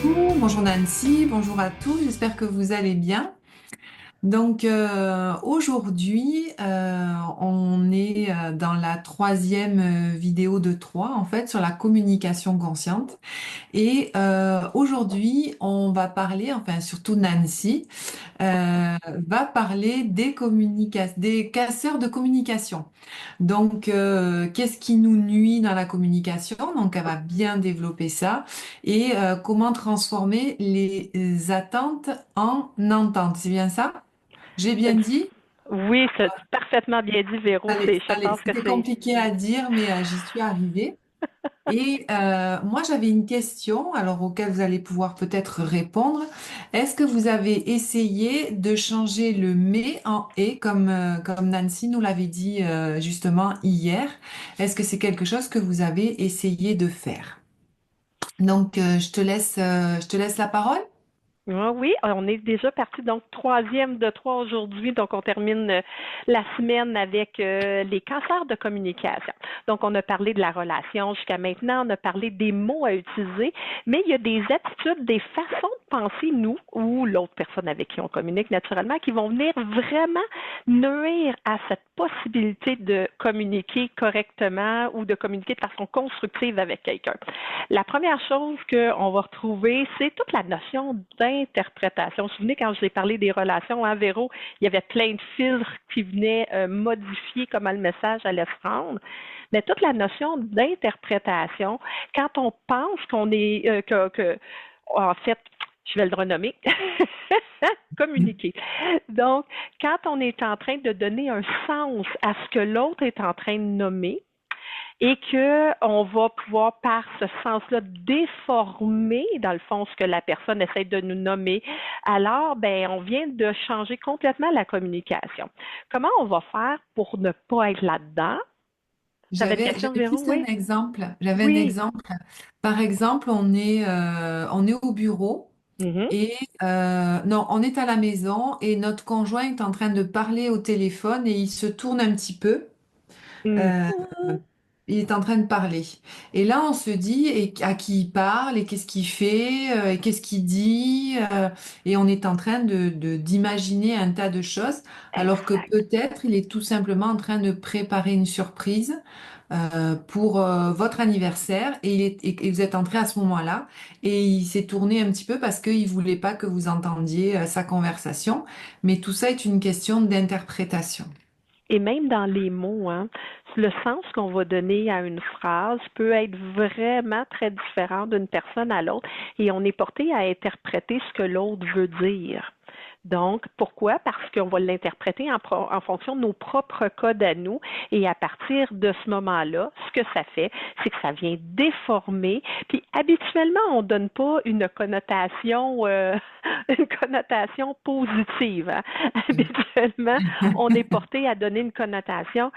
Bonjour Nancy, bonjour à tous, j'espère que vous allez bien. Aujourd'hui, on est dans la troisième vidéo de trois, en fait, sur la communication consciente. Aujourd'hui, on va parler, enfin surtout Nancy, va parler des casseurs de communication. Qu'est-ce qui nous nuit dans la communication? Donc, elle va bien développer ça et comment transformer les attentes en ententes. C'est bien ça? J'ai bien Ex- dit? Oui, c'est parfaitement bien dit, Véro. Je pense que C'était c'est. compliqué à dire, mais j'y suis arrivée. Moi, j'avais une question, alors auquel vous allez pouvoir peut-être répondre. Est-ce que vous avez essayé de changer le mais en et, comme Nancy nous l'avait dit justement hier? Est-ce que c'est quelque chose que vous avez essayé de faire? Je te laisse la parole. Ah oui, on est déjà parti, donc troisième de trois aujourd'hui. Donc, on termine la semaine avec les cancers de communication. Donc, on a parlé de la relation jusqu'à maintenant, on a parlé des mots à utiliser, mais il y a des attitudes, des façons de penser, nous ou l'autre personne avec qui on communique naturellement, qui vont venir vraiment nuire à cette possibilité de communiquer correctement ou de communiquer de façon constructive avec quelqu'un. La première chose qu'on va retrouver, c'est toute la notion d'interprétation. Vous vous souvenez quand je vous ai parlé des relations, hein, Véro, il y avait plein de filtres qui venaient modifier comment le message allait se rendre. Mais toute la notion d'interprétation, quand on pense qu'on est, en fait, je vais le renommer, communiquer. Donc, quand on est en train de donner un sens à ce que l'autre est en train de nommer, et qu'on va pouvoir, par ce sens-là, déformer, dans le fond, ce que la personne essaie de nous nommer. Alors, ben, on vient de changer complètement la communication. Comment on va faire pour ne pas être là-dedans? Tu avais une question, J'avais Véro? juste un Oui. exemple. J'avais un Oui. exemple. Par exemple, on est au bureau. Mhm. Non, on est à la maison et notre conjoint est en train de parler au téléphone et il se tourne un petit peu. Mhm. Euh, il est en train de parler. Et là, on se dit, et à qui il parle, et qu'est-ce qu'il fait, et qu'est-ce qu'il dit, et on est en train d'imaginer un tas de choses, alors que Exact. peut-être il est tout simplement en train de préparer une surprise pour votre anniversaire, et vous êtes entré à ce moment-là, et il s'est tourné un petit peu parce qu'il voulait pas que vous entendiez sa conversation, mais tout ça est une question d'interprétation. Et même dans les mots, hein, le sens qu'on va donner à une phrase peut être vraiment très différent d'une personne à l'autre et on est porté à interpréter ce que l'autre veut dire. Donc, pourquoi? Parce qu'on va l'interpréter en fonction de nos propres codes à nous. Et à partir de ce moment-là, ce que ça fait, c'est que ça vient déformer. Puis, habituellement, on ne donne pas une connotation positive, hein. Habituellement, on est porté à donner une connotation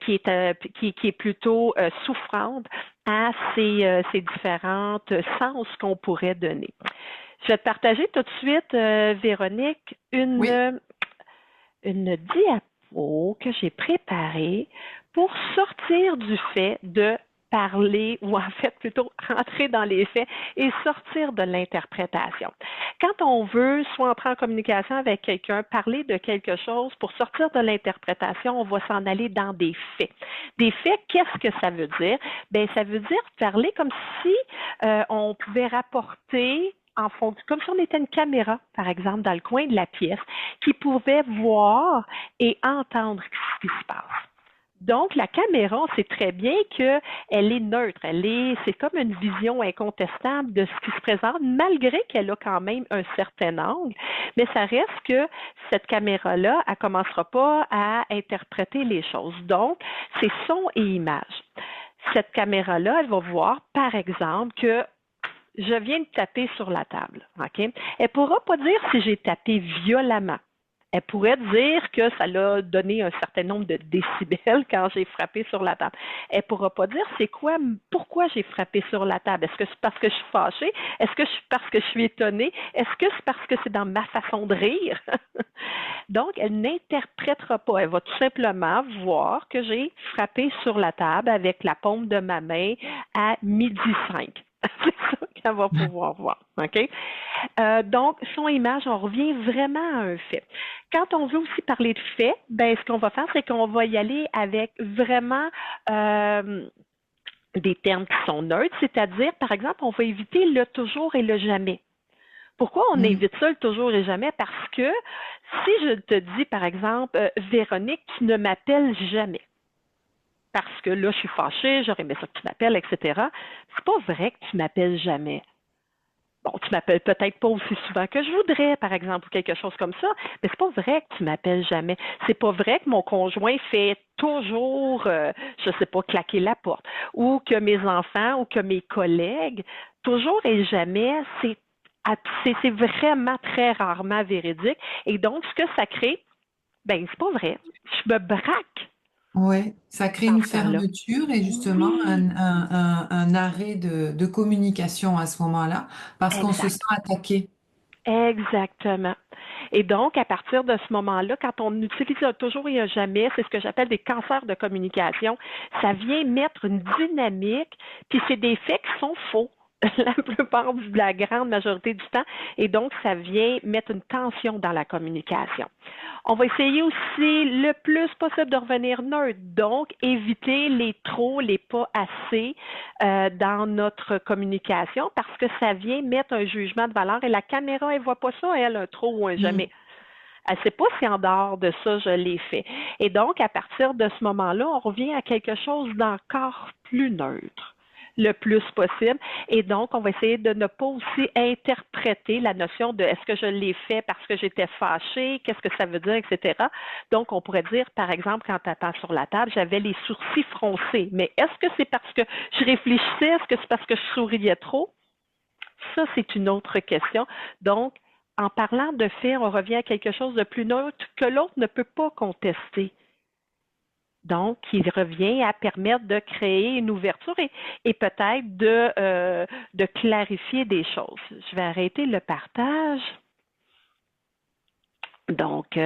qui est plutôt souffrante à ces différentes sens qu'on pourrait donner. Je vais te partager tout de suite, Véronique, Oui. une diapo que j'ai préparée pour sortir du fait de parler, ou en fait plutôt rentrer dans les faits et sortir de l'interprétation. Quand on veut soit entrer en communication avec quelqu'un, parler de quelque chose, pour sortir de l'interprétation, on va s'en aller dans des faits. Des faits, qu'est-ce que ça veut dire? Bien, ça veut dire parler comme si on pouvait rapporter en fond, comme si on était une caméra, par exemple, dans le coin de la pièce, qui pouvait voir et entendre ce qui se passe. Donc, la caméra, on sait très bien qu'elle est neutre. C'est comme une vision incontestable de ce qui se présente, malgré qu'elle a quand même un certain angle. Mais ça reste que cette caméra-là, elle ne commencera pas à interpréter les choses. Donc, c'est son et image. Cette caméra-là, elle va voir, par exemple, que je viens de taper sur la table. OK? Elle ne pourra pas dire si j'ai tapé violemment. Elle pourrait dire que ça l'a donné un certain nombre de décibels quand j'ai frappé sur la table. Elle ne pourra pas dire pourquoi j'ai frappé sur la table. Est-ce que c'est parce que je suis fâchée? Est-ce que c'est parce que je suis étonnée? Est-ce que c'est parce que c'est dans ma façon de rire? Donc, elle n'interprétera pas. Elle va tout simplement voir que j'ai frappé sur la table avec la paume de ma main à midi 5. qu'elle va pouvoir voir. OK? Donc, son image, on revient vraiment à un fait. Quand on veut aussi parler de fait, ben, ce qu'on va faire, c'est qu'on va y aller avec vraiment des termes qui sont neutres, c'est-à-dire, par exemple, on va éviter le toujours et le jamais. Pourquoi on Mm. évite ça le toujours et jamais? Parce que si je te dis, par exemple, Véronique, tu ne m'appelles jamais. Parce que là, je suis fâchée, j'aurais aimé ça que tu m'appelles, etc. C'est pas vrai que tu m'appelles jamais. Bon, tu m'appelles peut-être pas aussi souvent que je voudrais, par exemple, ou quelque chose comme ça, mais c'est pas vrai que tu m'appelles jamais. C'est pas vrai que mon conjoint fait toujours, je sais pas, claquer la porte, ou que mes enfants ou que mes collègues, toujours et jamais, c'est vraiment très rarement véridique. Et donc, ce que ça crée, ben, c'est pas vrai. Je me braque Ouais, ça crée dans une ce temps-là. fermeture et justement Oui, un arrêt de communication à ce moment-là parce qu'on se sent exact. attaqué. Exactement. Et donc, à partir de ce moment-là, quand on utilise un toujours et un jamais, c'est ce que j'appelle des cancers de communication. Ça vient mettre une dynamique, puis c'est des faits qui sont faux la plupart de la grande majorité du temps. Et donc, ça vient mettre une tension dans la communication. On va essayer aussi le plus possible de revenir neutre, donc éviter les trop, les pas assez dans notre communication parce que ça vient mettre un jugement de valeur et la caméra, elle voit pas ça, elle, un trop ou un Mm. jamais. Elle ne sait pas si en dehors de ça, je l'ai fait. Et donc, à partir de ce moment-là, on revient à quelque chose d'encore plus neutre le plus possible. Et donc, on va essayer de ne pas aussi interpréter la notion de est-ce que je l'ai fait parce que j'étais fâchée, qu'est-ce que ça veut dire, etc. Donc, on pourrait dire, par exemple, quand tu attends sur la table, j'avais les sourcils froncés. Mais est-ce que c'est parce que je réfléchissais? Est-ce que c'est parce que je souriais trop? Ça, c'est une autre question. Donc, en parlant de fait, on revient à quelque chose de plus neutre que l'autre ne peut pas contester. Donc, il revient à permettre de créer une ouverture et peut-être de clarifier des choses. Je vais arrêter le partage. Donc,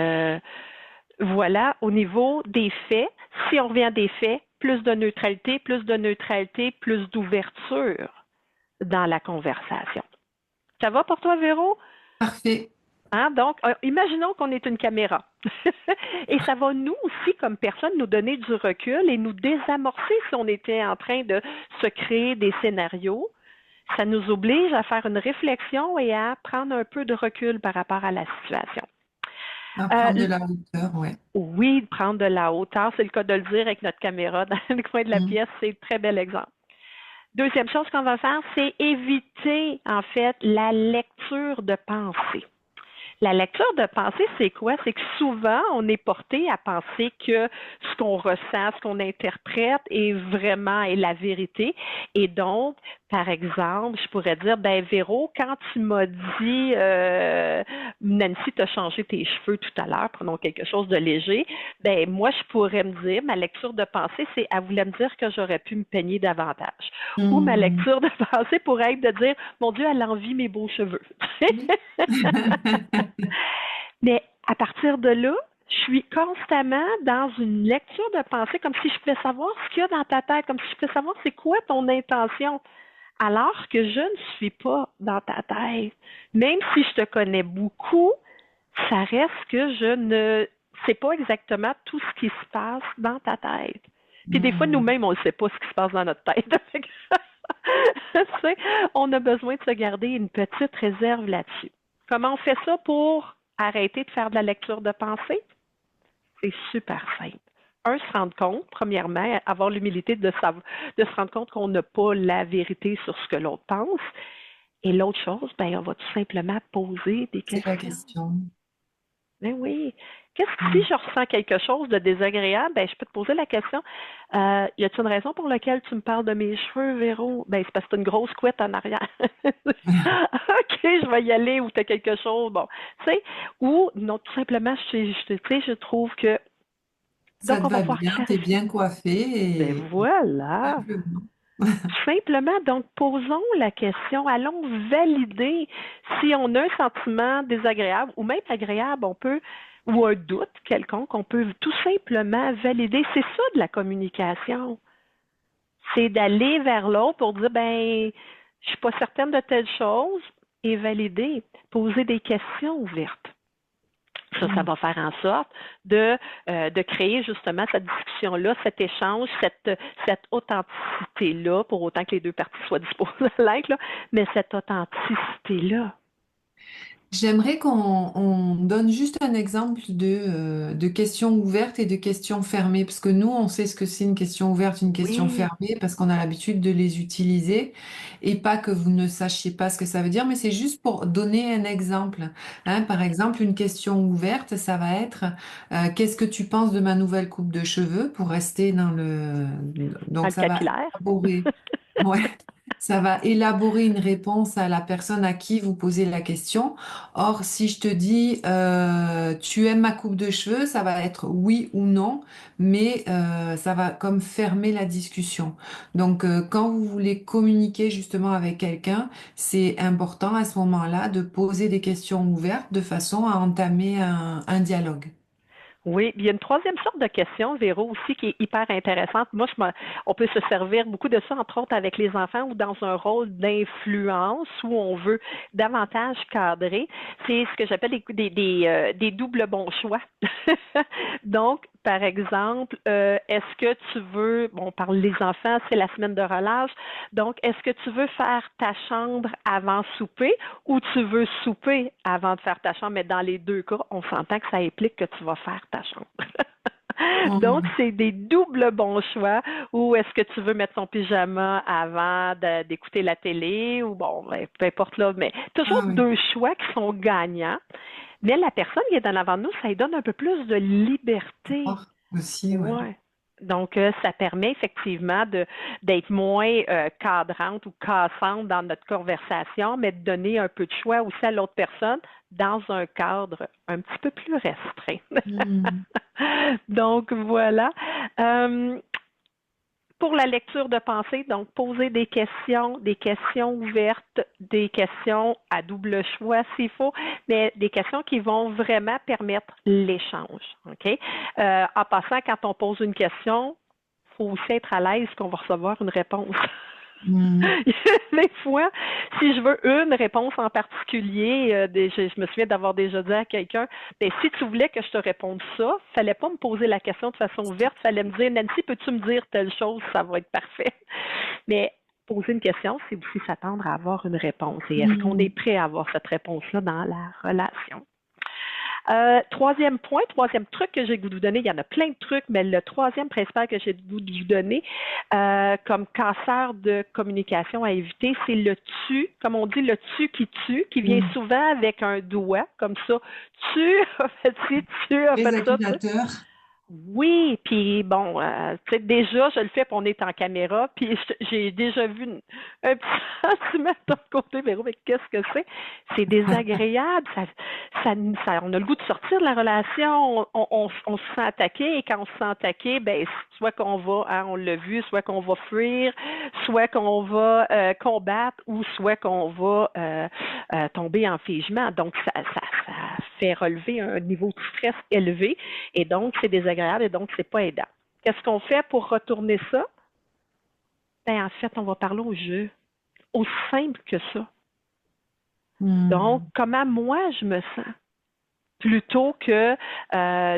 voilà, au niveau des faits, si on revient à des faits, plus de neutralité, plus d'ouverture dans la conversation. Ça va pour toi, Véro? Parfait. Hein? Donc, imaginons qu'on est une caméra. Et ça va nous aussi, comme personne, nous donner du recul et nous désamorcer si on était en train de se créer des scénarios. Ça nous oblige à faire une réflexion et à prendre un peu de recul par rapport à la situation. À prendre de la hauteur, ouais. Oui, prendre de la hauteur, c'est le cas de le dire avec notre caméra dans le coin de la Mm. pièce, c'est un très bel exemple. Deuxième chose qu'on va faire, c'est éviter, en fait, la lecture de pensée. La lecture de pensée, c'est quoi? C'est que souvent, on est porté à penser que ce qu'on ressent, ce qu'on interprète est la vérité. Et donc, par exemple, je pourrais dire, ben Véro, quand tu m'as dit, Nancy, t'as changé tes cheveux tout à l'heure, prenons quelque chose de léger, ben moi, je pourrais me dire, ma lecture de pensée, c'est, elle voulait me dire que j'aurais pu me peigner davantage. Ou ma Mm. lecture de pensée pourrait être de dire, mon Dieu, elle envie mes beaux cheveux. Oui. Mais à partir de là, je suis constamment dans une lecture de pensée, comme si je pouvais savoir ce qu'il y a dans ta tête, comme si je pouvais savoir c'est quoi ton intention, alors que je ne suis pas dans ta tête. Même si je te connais beaucoup, ça reste que je ne sais pas exactement tout ce qui se passe dans ta tête. Puis des fois, Mm. nous-mêmes, on ne sait pas ce qui se passe dans notre tête. Tu sais, on a besoin de se garder une petite réserve là-dessus. Comment on fait ça pour arrêter de faire de la lecture de pensée? C'est super simple. Un, se rendre compte, premièrement, avoir l'humilité de se rendre compte qu'on n'a pas la vérité sur ce que l'autre pense. Et l'autre chose, ben, on va tout simplement poser des C'est la questions. question. Ben oui. Qu'est-ce que si Mm. je ressens quelque chose de désagréable, ben je peux te poser la question. Y a-t-il une raison pour laquelle tu me parles de mes cheveux, Véro? Ben c'est parce que t'as une grosse couette en arrière. OK, je vais y aller ou t'as quelque chose. Bon, tu sais, ou non, tout simplement, tu sais, je trouve que. Ça Donc, te on va va pouvoir bien, t'es clarifier. bien coiffé Ben et voilà. simplement. Tout simplement, donc, posons la question, allons valider si on a un sentiment désagréable ou même agréable, on peut, ou un doute quelconque, on peut tout simplement valider. C'est ça de la communication. C'est d'aller vers l'autre pour dire, ben, je suis pas certaine de telle chose, et valider, poser des questions ouvertes. Ça va faire en sorte de créer justement cette discussion-là, cet échange, cette authenticité-là, pour autant que les deux parties soient disposées à l'être, là, mais cette authenticité-là. J'aimerais qu'on donne juste un exemple de questions ouvertes et de questions fermées, parce que nous, on sait ce que c'est une question ouverte, une question Oui, fermée, parce qu'on a l'habitude de les utiliser, et pas que vous ne sachiez pas ce que ça veut dire, mais c'est juste pour donner un exemple. Hein, par exemple, une question ouverte, ça va être qu'est-ce que tu penses de ma nouvelle coupe de cheveux pour rester dans le... dans Donc, le ça va capillaire. élaborer. Ouais. Ça va élaborer une réponse à la personne à qui vous posez la question. Or, si je te dis tu aimes ma coupe de cheveux, ça va être oui ou non, mais ça va comme fermer la discussion. Donc, quand vous voulez communiquer justement avec quelqu'un, c'est important à ce moment-là de poser des questions ouvertes de façon à entamer un dialogue. Oui, il y a une troisième sorte de question, Véro, aussi, qui est hyper intéressante. Moi, on peut se servir beaucoup de ça, entre autres, avec les enfants ou dans un rôle d'influence où on veut davantage cadrer. C'est ce que j'appelle des doubles bons choix. Donc, par exemple, est-ce que tu veux, bon, on parle des enfants, c'est la semaine de relâche, donc est-ce que tu veux faire ta chambre avant souper ou tu veux souper avant de faire ta chambre? Mais dans les deux cas, on s'entend que ça implique que tu vas faire ta chambre. Donc, Mhm. c'est des doubles bons choix. Ou est-ce que tu veux mettre ton pyjama avant d'écouter la télé? Ou bon, ben, peu importe là, mais toujours Ah oui. deux choix qui sont gagnants. Mais la personne qui est en avant de nous, ça lui donne un peu plus de liberté. Oh, aussi, ouais. Ouais. Donc, ça permet effectivement d'être moins cadrante ou cassante dans notre conversation, mais de donner un peu de choix aussi à l'autre personne dans un cadre un petit peu plus restreint. Mhm. Donc, voilà. Euh, pour la lecture de pensée, donc poser des questions ouvertes, des questions à double choix s'il faut, mais des questions qui vont vraiment permettre l'échange. OK? En passant, quand on pose une question, il faut aussi être à l'aise qu'on va recevoir une réponse. Mhm. Des fois, si je veux une réponse en particulier, je me souviens d'avoir déjà dit à quelqu'un, ben, si tu voulais que je te réponde ça, fallait pas me poser la question de façon ouverte, fallait me dire, Nancy, peux-tu me dire telle chose, ça va être parfait. Mais poser une question, c'est aussi s'attendre à avoir une réponse. Et est-ce qu'on est Mhm. prêt à avoir cette réponse-là dans la relation? Troisième point, troisième truc que j'ai le goût de vous donner, il y en a plein de trucs, mais le troisième principal que j'ai le goût de vous donner comme cancer de communication à éviter, c'est le tu, comme on dit, le tu, qui vient Mhm. souvent avec un doigt, comme ça. Tu as fait ci, tu as Les fait ça, tu sais. accusateur. Oui, puis bon, tu sais, déjà, je le fais, puis on est en caméra, puis j'ai déjà vu un petit sentiment de ton côté, Véro, mais qu'est-ce que c'est? C'est désagréable, on a le goût de sortir de la relation, on se sent attaqué, et quand on se sent attaqué, ben, soit qu'on va, hein, on l'a vu, soit qu'on va fuir, soit qu'on va combattre, ou soit qu'on va tomber en figement. Donc, ça fait relever un niveau de stress élevé, et donc, c'est désagréable et donc, c'est pas aidant. Qu'est-ce qu'on fait pour retourner ça? Ben, en fait, on va parler au jeu. Aussi simple que ça. Donc, Hmm. comment moi je me sens? Plutôt que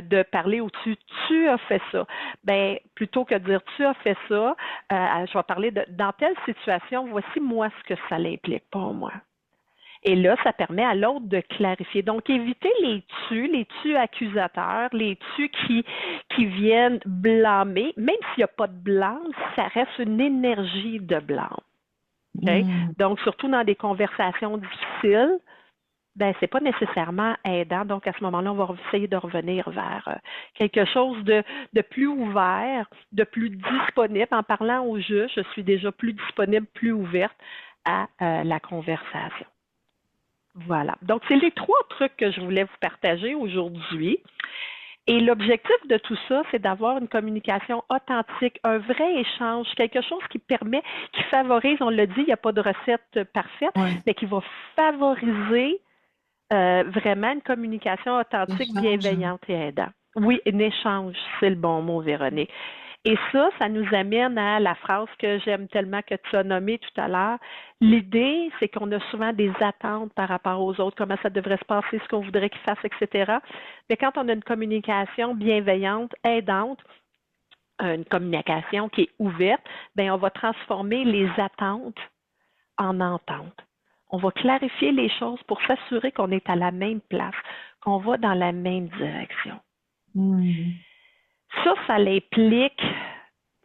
de parler au-dessus, tu as fait ça. Ben, plutôt que de dire tu as fait ça, je vais parler de dans telle situation, voici moi ce que ça l'implique pour moi. Et là, ça permet à l'autre de clarifier. Donc, éviter les tu accusateurs, les tu qui viennent blâmer, même s'il n'y a pas de blâme, ça reste une énergie de blâme. Okay? Hmm. Donc, surtout dans des conversations difficiles, ben, c'est pas nécessairement aidant. Donc, à ce moment-là, on va essayer de revenir vers quelque chose de plus ouvert, de plus disponible. En parlant au jeu, je suis déjà plus disponible, plus ouverte à la conversation. Voilà. Donc, c'est les trois trucs que je voulais vous partager aujourd'hui. Et l'objectif de tout ça, c'est d'avoir une communication authentique, un vrai échange, quelque chose qui permet, qui favorise, on l'a dit, il n'y a pas de recette parfaite, Ouais, mais qui va favoriser vraiment une communication authentique, échange. bienveillante et aidante. Oui, un échange, c'est le bon mot, Véronique. Et ça nous amène à la phrase que j'aime tellement que tu as nommée tout à l'heure. L'idée, c'est qu'on a souvent des attentes par rapport aux autres, comment ça devrait se passer, ce qu'on voudrait qu'ils fassent, etc. Mais quand on a une communication bienveillante, aidante, une communication qui est ouverte, bien, on va transformer les attentes en entente. On va clarifier les choses pour s'assurer qu'on est à la même place, qu'on va dans la même direction. Mhm. Ça l'implique,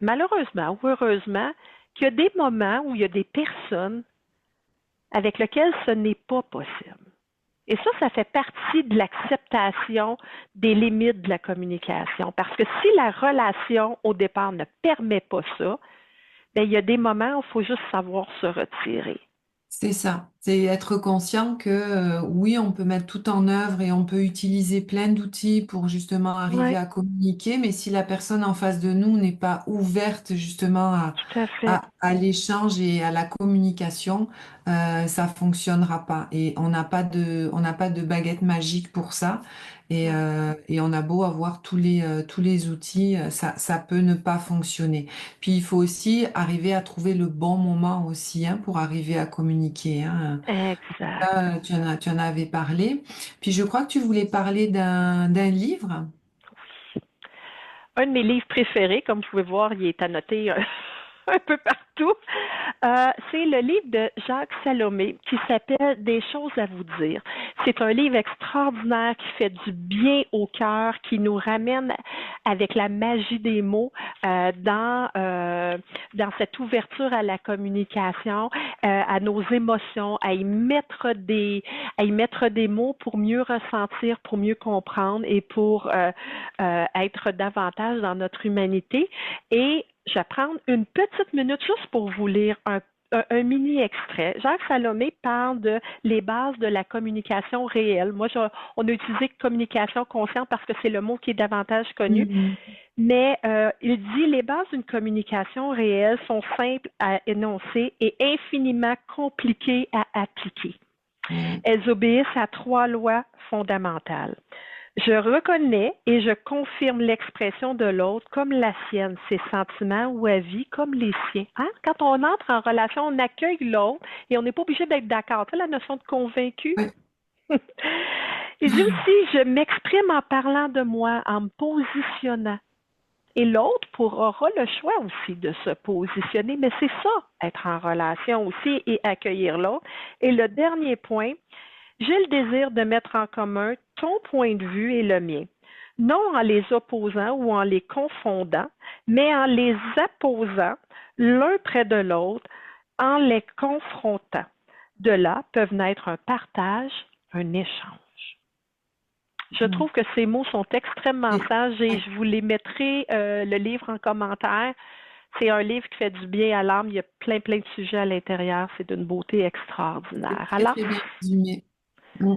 malheureusement ou heureusement, qu'il y a des moments où il y a des personnes avec lesquelles ce n'est pas possible. Et ça fait partie de l'acceptation des limites de la communication. Parce que si la relation au départ ne permet pas ça, bien, il y a des moments où il faut juste savoir se retirer. C'est ça, c'est être conscient que oui, on peut mettre tout en œuvre et on peut utiliser plein d'outils pour justement arriver Oui, à communiquer, mais si la personne en face de nous n'est pas ouverte justement tout à fait. à l'échange et à la communication, ça fonctionnera pas. Et on n'a pas de baguette magique pour ça. Non. Et on a beau avoir tous les outils, ça peut ne pas fonctionner. Puis il faut aussi arriver à trouver le bon moment aussi hein, pour arriver à communiquer. Hein. Exact. Ça, tu en avais parlé. Puis je crois que tu voulais parler d'un livre. Un de mes livres préférés, comme vous pouvez voir, il est annoté un peu partout. C'est le livre de Jacques Salomé qui s'appelle Des choses à vous dire. C'est un livre extraordinaire qui fait du bien au cœur, qui nous ramène avec la magie des mots dans cette ouverture à la communication, à nos émotions, à y mettre des mots pour mieux ressentir, pour mieux comprendre et pour être davantage dans notre humanité. Et je vais prendre une petite minute juste pour vous lire un mini extrait. Jacques Salomé parle de les bases de la communication réelle. Moi, on a utilisé communication consciente parce que c'est le mot qui est davantage connu, Mhm. mais il dit les bases d'une communication réelle sont simples à énoncer et infiniment compliquées à appliquer. Ouais. Elles obéissent à trois lois fondamentales. Je reconnais et je confirme l'expression de l'autre comme la sienne, ses sentiments ou avis comme les siens. Hein? Quand on entre en relation, on accueille l'autre et on n'est pas obligé d'être d'accord. Tu sais, la notion de convaincu. Ouais. Il dit aussi, je m'exprime en parlant de moi, en me positionnant. Et l'autre aura le choix aussi de se positionner, mais c'est ça, être en relation aussi et accueillir l'autre. Et le dernier point, j'ai le désir de mettre en commun ton point de vue et le mien, non en les opposant ou en les confondant, mais en les apposant l'un près de l'autre, en les confrontant. De là peuvent naître un partage, un échange. Je trouve que ces mots sont extrêmement Et- sages et ouais. je vous les mettrai le livre en commentaire. C'est un livre qui fait du bien à l'âme. Il y a plein de sujets à l'intérieur. C'est d'une beauté C'est extraordinaire. très, Alors, très bien résumé. Mm.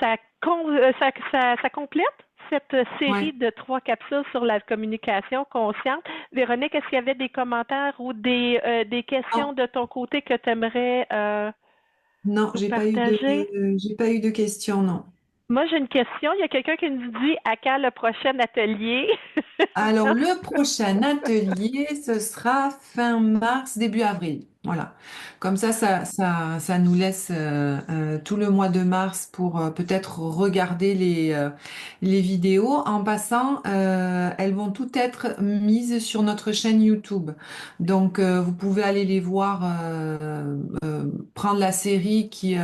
ça complète cette série Ouais. de 3 capsules sur la communication consciente. Véronique, est-ce qu'il y avait des commentaires ou des questions Non, de ton côté que tu aimerais non, nous partager? j'ai pas eu de questions, non. Moi, j'ai une question. Il y a quelqu'un qui nous dit à quand le prochain atelier? Alors, le prochain atelier, ce sera fin mars, début avril. Voilà. Comme ça nous laisse tout le mois de mars pour peut-être regarder les vidéos. En passant, elles vont toutes être mises sur notre chaîne YouTube. Donc, vous pouvez aller les voir, prendre la série qui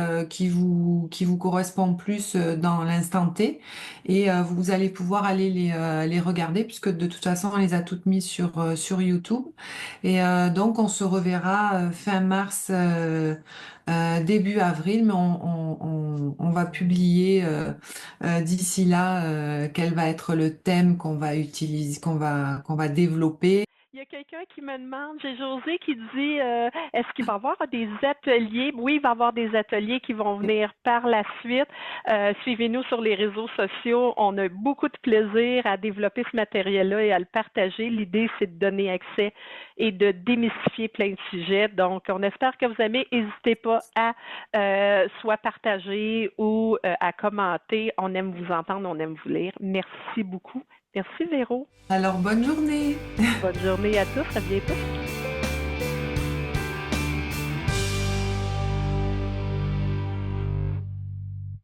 vous correspond plus dans l'instant T et vous allez pouvoir aller les regarder puisque de toute façon on les a toutes mises sur YouTube et donc on se reverra fin mars début avril mais on va publier d'ici là quel va être le thème qu'on va utiliser qu'on va développer. Il y a quelqu'un qui me demande, j'ai José qui dit, est-ce qu'il va y avoir des ateliers? Oui, il va y avoir des ateliers qui vont venir par la suite. Suivez-nous sur les réseaux sociaux. On a beaucoup de plaisir à développer ce matériel-là et à le partager. L'idée, c'est de donner accès et de démystifier plein de sujets. Donc, on espère que vous aimez. N'hésitez pas à soit partager ou à commenter. On aime vous entendre, on aime vous lire. Merci beaucoup. Merci Véro. Alors, bonne journée. Bonne journée à tous. À bientôt.